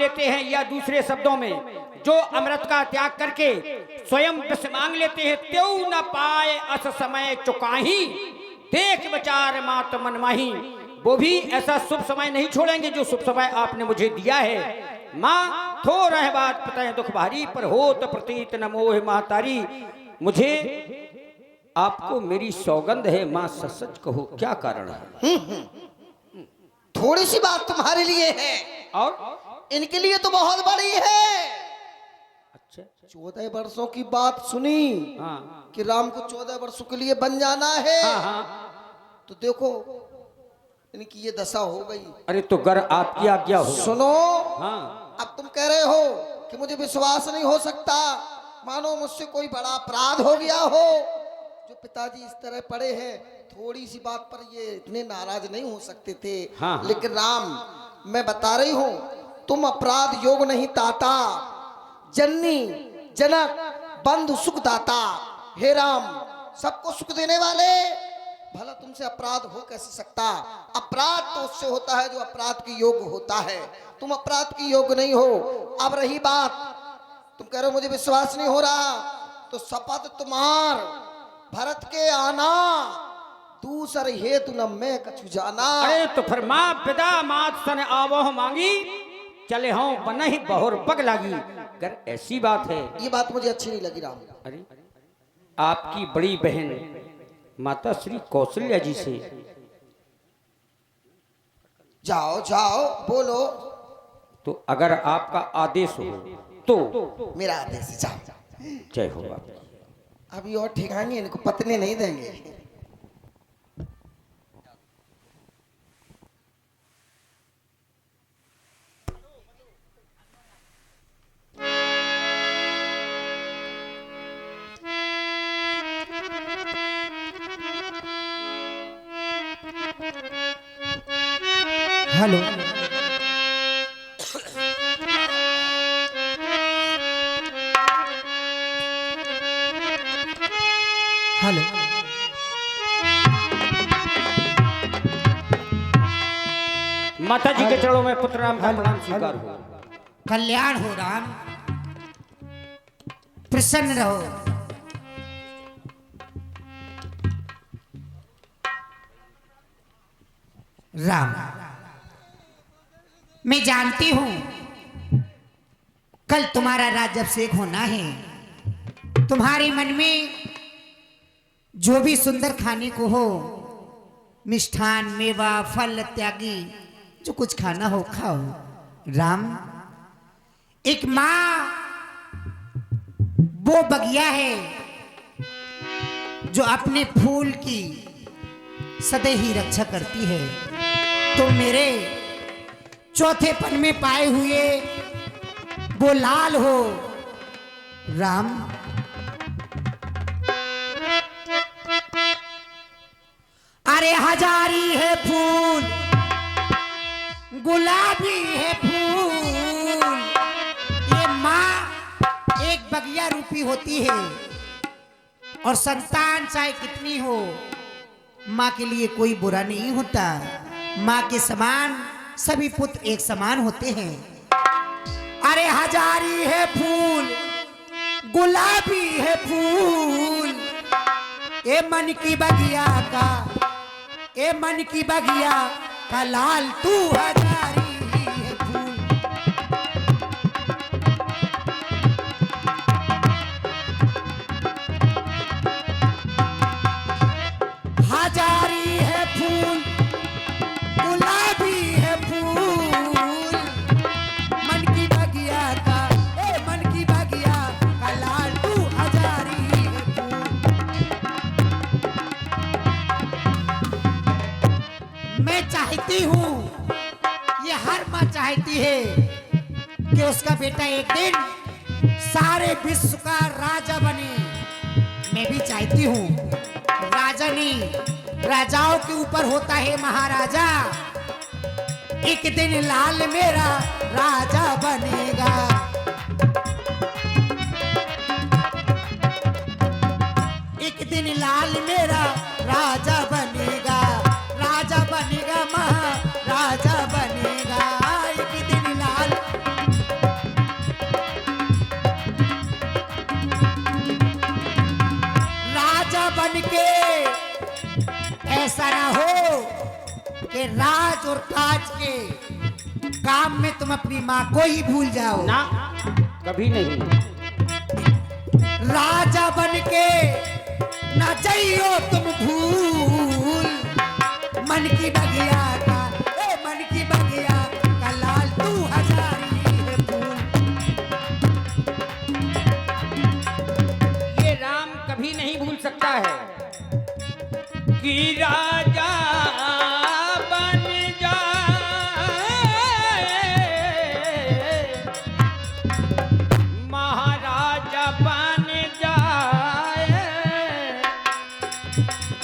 लेते हैं, या दूसरे शब्दों में जो अमृत का त्याग करके स्वयं विष मांग लेते हैं, त्यों न पाए अस समय चुकाही, देख विचार मात मन माही। वो भी ऐसा शुभ समय नहीं छोड़ेंगे जो शुभ समय आपने मुझे दिया है। माँ थो रह बात पता दुख भारी, पर हो तो प्रतीत न मोह महतारी। मुझे आपको मेरी सौगंध है माँ, सच सच कहो क्या कारण है? थोड़ी सी बात तुम्हारे लिए है और इनके लिए तो बहुत बड़ी है। अच्छा 14 वर्षों की बात सुनी हाँ कि राम को 14 वर्षों के लिए बन जाना है। हाँ। तो देखो इनकी ये दशा हो गई। अरे तो गर आपकी आज्ञा हो। सुनो हाँ अब तुम कह रहे हो कि मुझे विश्वास नहीं हो सकता, मानो मुझसे कोई बड़ा अपराध हो गया हो। जो पिताजी इस तरह पड़े हैं, थोड़ी सी बात पर ये इतने नाराज नहीं हो सकते थे। हाँ। लेकिन राम मैं बता रही हूं, तुम अपराध योग नहीं ताता, जननी जनक बंधु सुख दाता। हे राम सबको सुख देने वाले, भला तुमसे अपराध हो कैसे सकता? अपराध तो उससे होता है जो अपराध के योग्य होता है, तुम अपराध के योग्य नहीं हो। अब रही बात, तुम कह रहे हो मुझे विश्वास नहीं हो रहा, तो शपथ तुम्हार भरत के आना, दूसर हेतु न मैं कछु जाना। अरे तो फिर माँ पिता मात सन आवह मांगी, चले हों बनहि बहुर पग लागी। अगर ऐसी बात है, ये बात मुझे अच्छी नहीं लगी राम। अरे आपकी बड़ी बहन माता श्री कौशल्या जी से जाओ जाओ बोलो। तो अगर आपका आदेश हो तो मेरा आदेश है, जाओ। जय हो बाबा। अभी और ठिकाने इनको पतने नहीं देंगे। हेलो हेलो माता जी के चरणों में पुत्र राम का प्रणाम स्वीकार हो। कल्याण हो राम, प्रसन्न रहो। राम मैं जानती हूं कल तुम्हारा राज्याभिषेक होना है। तुम्हारे मन में जो भी सुंदर खाने को हो, मिष्ठान मेवा फल इत्यादि जो कुछ खाना हो खाओ। राम एक माँ वो बगिया है जो अपने फूल की सदैव ही रक्षा करती है। तो मेरे चौथे पन में पाए हुए वो लाल हो राम। अरे हजारी है फूल, गुलाबी है फूल, ये माँ एक बगिया रूपी होती है। और संतान चाहे कितनी हो, माँ के लिए कोई बुरा नहीं होता। माँ के समान सभी पुत्र एक समान होते हैं। अरे हजारी है फूल, गुलाबी है फूल, ए मन की बगिया का, ए मन की बगिया का लाल तू हजारी है फूल। हजारी है फूल, गुलाबी है फूल, मन की बगिया का, ए मन की बगिया का लाल तू हजारी है फूल। मैं चाहती हूँ, ये हर माँ चाहती है कि उसका बेटा एक दिन सारे विश्व का राजा बने। मैं भी चाहती हूँ, राजा नहीं राजाओं के ऊपर होता है महाराजा। एक दिन लाल मेरा राजा बनेगा। एक दिन लाल मेरा राजा बनेगा, राजा बनेगा महाराजा बनेगा। एक दिन लाल ऐसा ना हो कि राज और काज के काम में तुम अपनी माँ को ही भूल जाओ। ना, कभी नहीं। राजा बन के ना जाइयो तुम भूल, मन की बगिया का, मन की बगिया का लाल तू हजारी है फूल। ये राम कभी नहीं भूल सकता है कि राजा बन जाए, महाराजा बन जाए,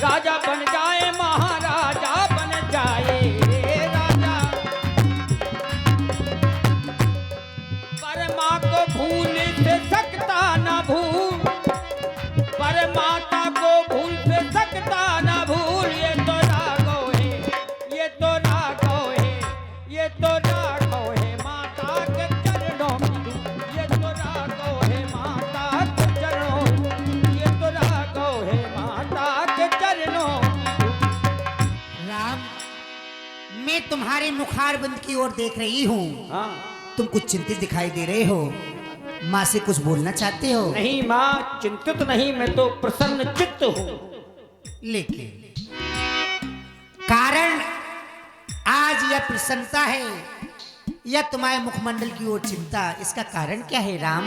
राजा बन जाए, महाराजा बन जाए, राजा पर माँ को भूल से सकता न भूल, पर माता को भूल से सकता न भूल। ये तो राघव है, ये तो राघव है, ये तो राघव है माता के चरणों की धूल। ये तो राघव है माता के चरणों, ये तो राघव है माता के चरणों की धूल। राम, मैं तुम्हारे मुखारबंद की ओर देख रही हूँ। हाँ, तुम कुछ चिंतित दिखाई दे रहे हो। माँ से कुछ बोलना चाहते हो? नहीं माँ, चिंतित नहीं, मैं तो प्रसन्न चित्त हूँ। लेकिन कारण आज यह प्रसन्नता है या तुम्हारे मुखमंडल की ओर चिंता, इसका कारण क्या है राम?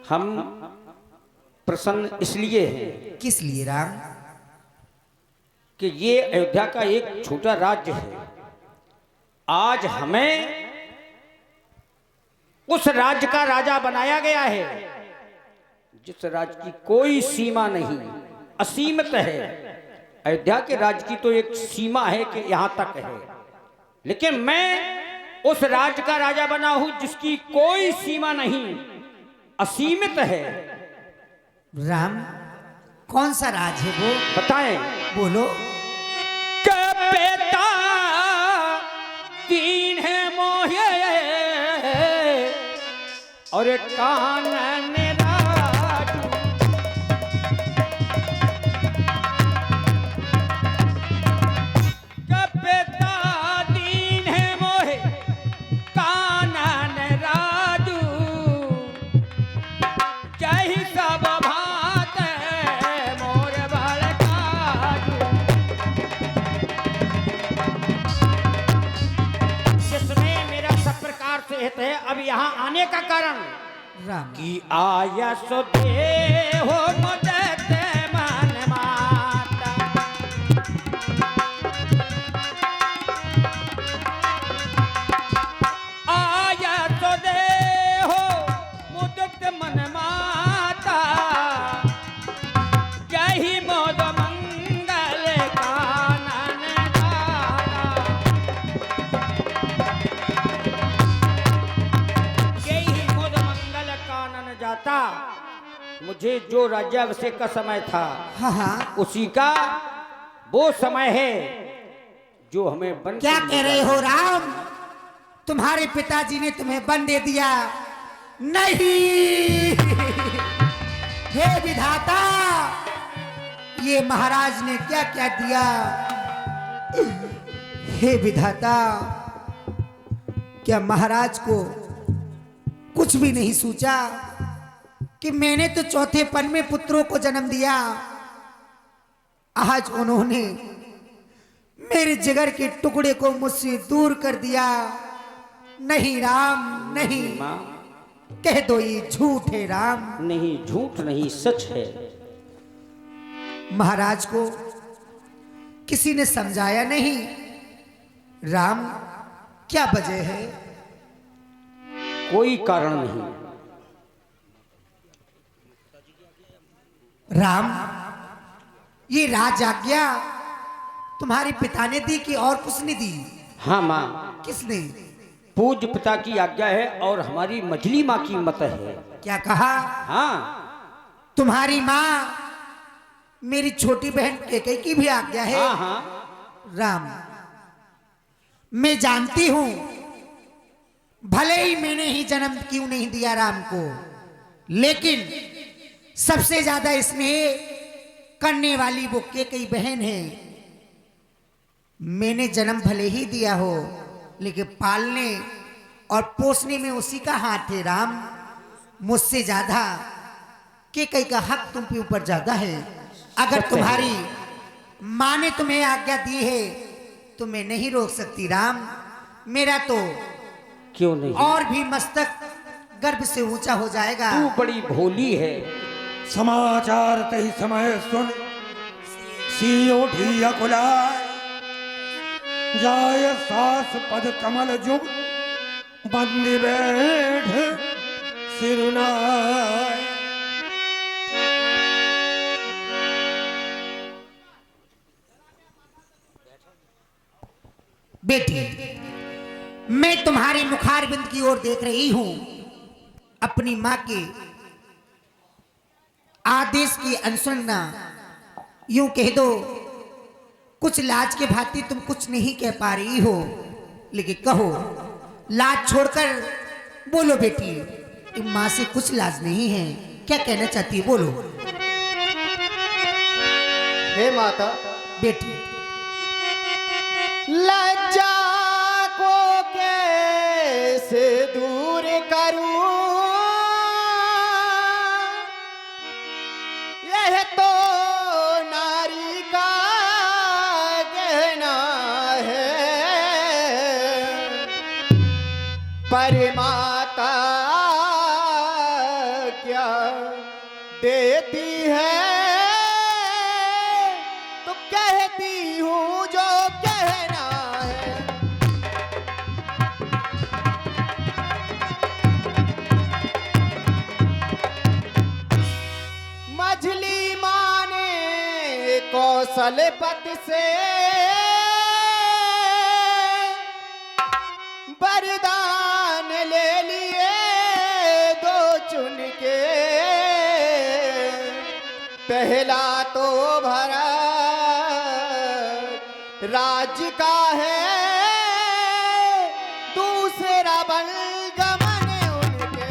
हम प्रसन्न इसलिए हैं किस लिए राम? कि ये अयोध्या का एक छोटा राज्य है। आज हमें उस राज्य का राजा बनाया गया है जिस राज्य की कोई सीमा नहीं, असीमित है। अयोध्या के राज्य की तो एक सीमा है कि यहां तक है, लेकिन मैं उस राज्य का राजा बना हूं जिसकी कोई सीमा नहीं, असीमित है। राम, कौन सा राज है वो? बताएं। बोलो। बेटा दीन है मोहे और कानन राजू, बेटा दीन है मोहे कानन राजू, जय सब भात मोर बड़काजू। जिसमें मेरा सब प्रकार से हित है। अब यहाँ आने का कारण राम, कि आया सो दे हो मुदत मन माता, आया सो दे हो मुदत मन माता, जय मोद मंगल कानन दाता। यही मोद मंगल कानन जाता। मुझे जो राज्याभिषेक का समय था, हाँ हाँ, उसी का वो समय है जो हमें बन क्या कह रहे हो राम? तुम्हारे पिताजी ने तुम्हें बन दे दिया? नहीं। हे विधाता, ये महाराज ने क्या क्या दिया? हे विधाता, क्या महाराज को कुछ भी नहीं सूझा कि मैंने तो चौथे पन में पुत्रों को जन्म दिया, आज उन्होंने मेरे जिगर के टुकड़े को मुझसे दूर कर दिया। नहीं राम, नहीं, माँ, कह दो ये झूठ है राम। नहीं, झूठ नहीं, सच है। महाराज को किसी ने समझाया नहीं। राम, क्या वजह है? कोई कारण नहीं। राम, ये राज आज्ञा तुम्हारे पिता ने दी कि और किसने दी? हाँ माँ, किसने? पूज्य पिता की आज्ञा है और हमारी मझली माँ की मत है। क्या कहा? हाँ, तुम्हारी माँ मेरी छोटी बहन कैकेयी की भी आज्ञा है? हाँ हाँ। राम, मैं जानती हूं, भले ही मैंने ही जन्म क्यों नहीं दिया राम को, लेकिन सबसे ज्यादा स्नेह करने वाली वो कैकेयी बहन है। मैंने जन्म भले ही दिया हो, लेकिन पालने और पोसने में उसी का हाथ है राम। मुझसे ज्यादा कैकेयी का हक तुम पे ऊपर ज्यादा है। अगर तुम्हारी माँ ने तुम्हें आज्ञा दी है तो मैं नहीं रोक सकती राम। मेरा तो क्यों नहीं? और भी मस्तक गर्भ से ऊंचा हो जाएगा। तू बड़ी भोली है। समाचार तही समय सुन सियो ढिया कुलाय जाय सास पद कमल जुग बंदी बैठ सिरुनाय। बेटी, मैं तुम्हारे मुखारबिंद की ओर देख रही हूं। अपनी मां के आदेश की अनुसरणा, यूं कह दो कुछ लाज के भांति तुम कुछ नहीं कह पा रही हो, लेकिन कहो, लाज छोड़कर बोलो बेटी। मां से कुछ लाज नहीं है, क्या कहना चाहती है बोलो। हे माता। बेटी, लज्जा को कैसे दूर करूं, यह तो नारी का गहना है। पर माता क्या देती है तो कहती हूँ जो कहना है। मझली माने कौशलपति से वरदान ले लिए दो चुन के। पहला तो भरा राज्य का है, दूसरा बलगमन उनके।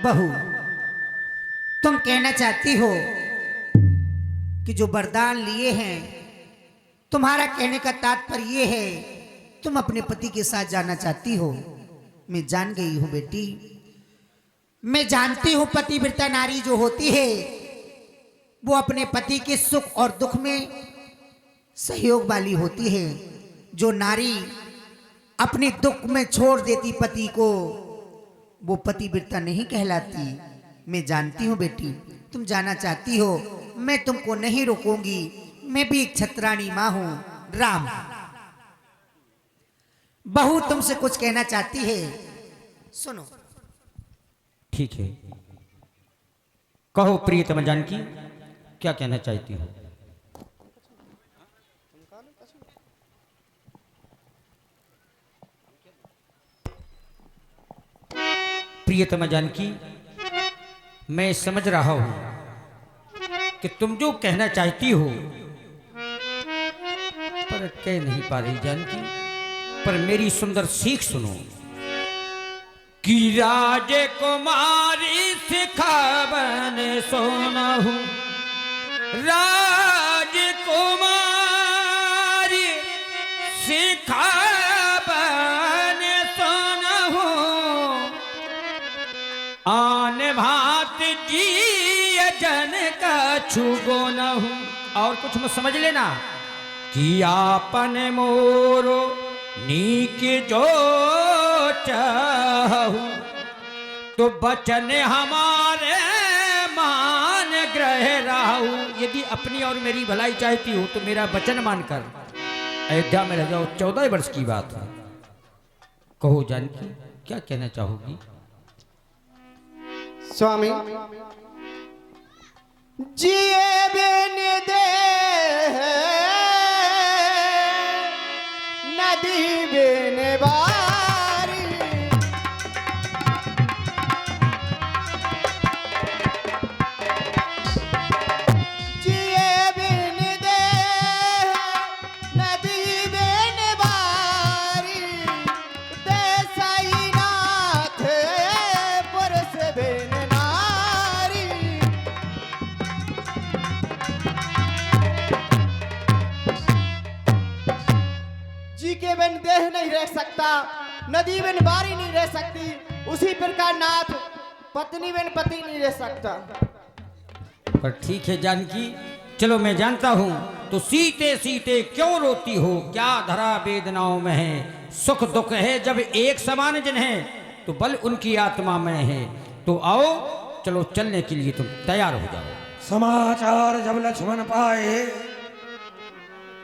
बहू, तुम कहना चाहती हो कि जो वरदान लिए हैं, तुम्हारा कहने का तात्पर्य ये है तुम अपने पति के साथ जाना चाहती हो। मैं जान गई हूं बेटी, मैं जानती हूं पतिव्रता नारी जो होती है वो अपने पति के सुख और दुख में सहयोग वाली होती है। जो नारी अपने दुख में छोड़ देती पति को, वो पतिव्रता नहीं कहलाती। मैं जानती हूं बेटी, तुम जाना चाहती हो, मैं तुमको नहीं रोकूंगी। मैं भी एक छत्राणी मां हूं। राम, बहू तुमसे कुछ कहना चाहती है, सुनो। ठीक है, कहो प्रियतम जानकी, क्या कहना चाहती हो? प्रियतम जानकी, मैं समझ रहा हूं कि तुम जो कहना चाहती हो पर कह नहीं पा रही जानकी। पर मेरी सुंदर सीख सुनो कि राजकुमारी सिखावन सोनहु, राजकुमारी सिखावन सोनहु, आन भात जी जन का छुगो न हूं। और कुछ मत समझ लेना कि आपन मोरो नीक जो चाहू, तो बचन हमारे मान ग्रह राहु। यदि अपनी और मेरी भलाई चाहती हो तो मेरा वचन मानकर अयोध्या में रह जाओ। 14 वर्ष की बात है। कहो जानकी, क्या कहना चाहोगी? स्वामी, जिए बिन दे नदी बिन बारी, जिए बिन दे बैठ सकता, नदी बिन बारी नहीं रह सकती, उसी प्रकार नाथ पत्नी बिन पति नहीं रह सकता। पर ठीक है जानकी, चलो मैं जानता हूँ तो सीते सीते क्यों रोती हो, क्या धरा वेदनाओं में है, सुख दुख है जब एक समान जन है तो बल उनकी आत्मा में है। तो आओ चलो चलने के लिए तुम तैयार हो जाओ। समाचार जब लक्ष्मण पाए,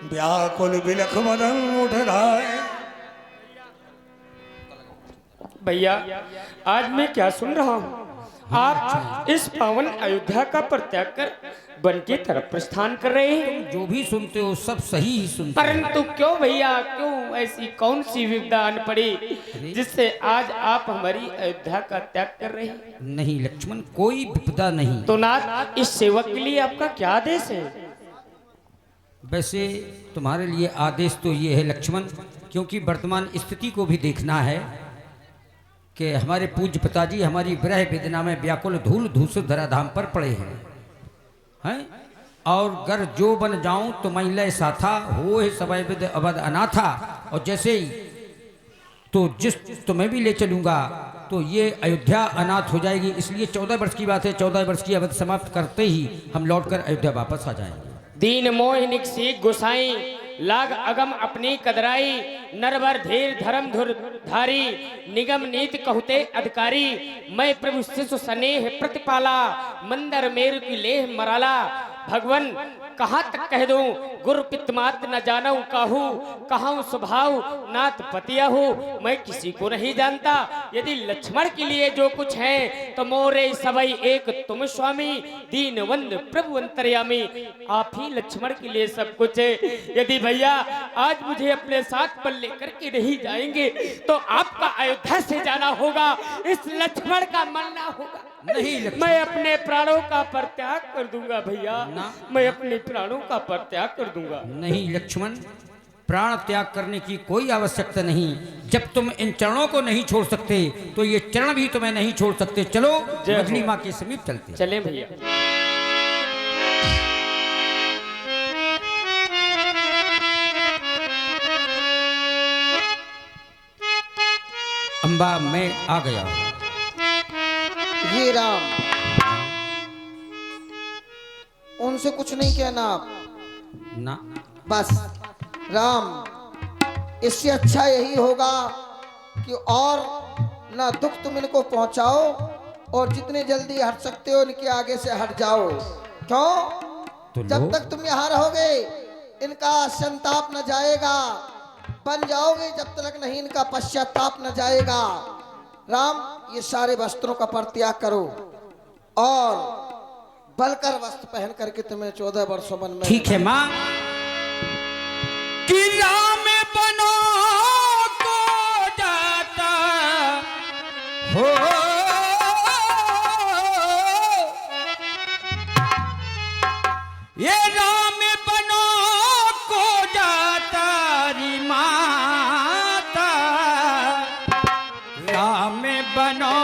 व्याकुल बिलख मदन उठ धाए। भैया आज मैं क्या सुन रहा हूँ, आप इस पावन अयोध्या का परित्याग कर वन की तरफ प्रस्थान कर रहे हैं। जो भी सुनते हो सब सही ही सुनते हो। परंतु क्यों भैया, क्यों ऐसी कौन सी विपदा आन पड़ी जिससे आज आप हमारी अयोध्या का त्याग कर रहे हैं? नहीं लक्ष्मण, कोई विपदा नहीं। तो नाथ इस सेवक के लिए आपका क्या आदेश है? वैसे तुम्हारे लिए आदेश तो ये है लक्ष्मण, क्योंकि वर्तमान स्थिति को भी देखना है कि हमारे पूज्य पिताजी हमारी विरह वेदना में व्याकुल धूल धूसर धराधाम पर पड़े हैं। और गर जो बन जाऊं तो महिला साथा हो सबय विद अवध अनाथा। और जैसे ही तो जिस तुम्हें भी ले चलूंगा तो ये अयोध्या अनाथ हो जाएगी। इसलिए 14 वर्ष की बात है, 14 वर्ष की अवधि समाप्त करते ही हम लौटकर अयोध्या वापस आ जाएंगे। दीन मोहिनिक सी गुसाई, लाग अगम अपनी कदराई, नरवर धीर धर्म धुर धारी, निगम नीति कहते अधिकारी, मैं प्रभु शिशु स्नेह प्रतिपाला, मंदर मेरु की लेह मराला। भगवन कहाँ तक कह दूं, गुरु पितमात न जानऊ काहू, कहां स्वभाव नाथ पतिया हो, मैं किसी को नहीं जानता। यदि लक्ष्मण के लिए जो कुछ है तो मोरे सबई एक तुम स्वामी, दीनवंद प्रभु अंतर्यामी, आप ही लक्ष्मण के लिए सब कुछ है। यदि भैया आज मुझे अपने साथ पर लेकर के नहीं जाएंगे तो आपका अयोध्या से जाना होगा, इस लक्ष्मण का मरना होगा। नहीं मैं अपने प्राणों का परित्याग कर दूंगा भैया, मैं अपने प्राणों का परित्याग कर दूंगा। नहीं लक्ष्मण, प्राण त्याग करने की कोई आवश्यकता नहीं। जब तुम इन चरणों को नहीं छोड़ सकते तो ये चरण भी तुम्हें नहीं छोड़ सकते। चलो मछली माँ के समीप चलते। चले भैया। अम्बा मैं आ गया हूं। ये राम, उनसे कुछ नहीं कहना आप ना, बस राम, इससे अच्छा यही होगा कि और ना दुख तुम इनको पहुंचाओ और जितने जल्दी हट सकते हो इनके आगे से हट जाओ। क्यों? तो जब तक तुम यहाँ रहोगे इनका संताप न जाएगा, बन जाओगे जब तक नहीं इनका पश्चाताप न जाएगा। राम, ये सारे वस्त्रों का परित्याग करो और बलकर वस्त्र पहन करके तुम्हें 14 वर्षों वन में। ठीक है माँ। किला में बनो को जाता हो, ये राम बनो को जाता री माता, राम बनो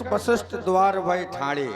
वशिष्ठ द्वार भय ठाणे।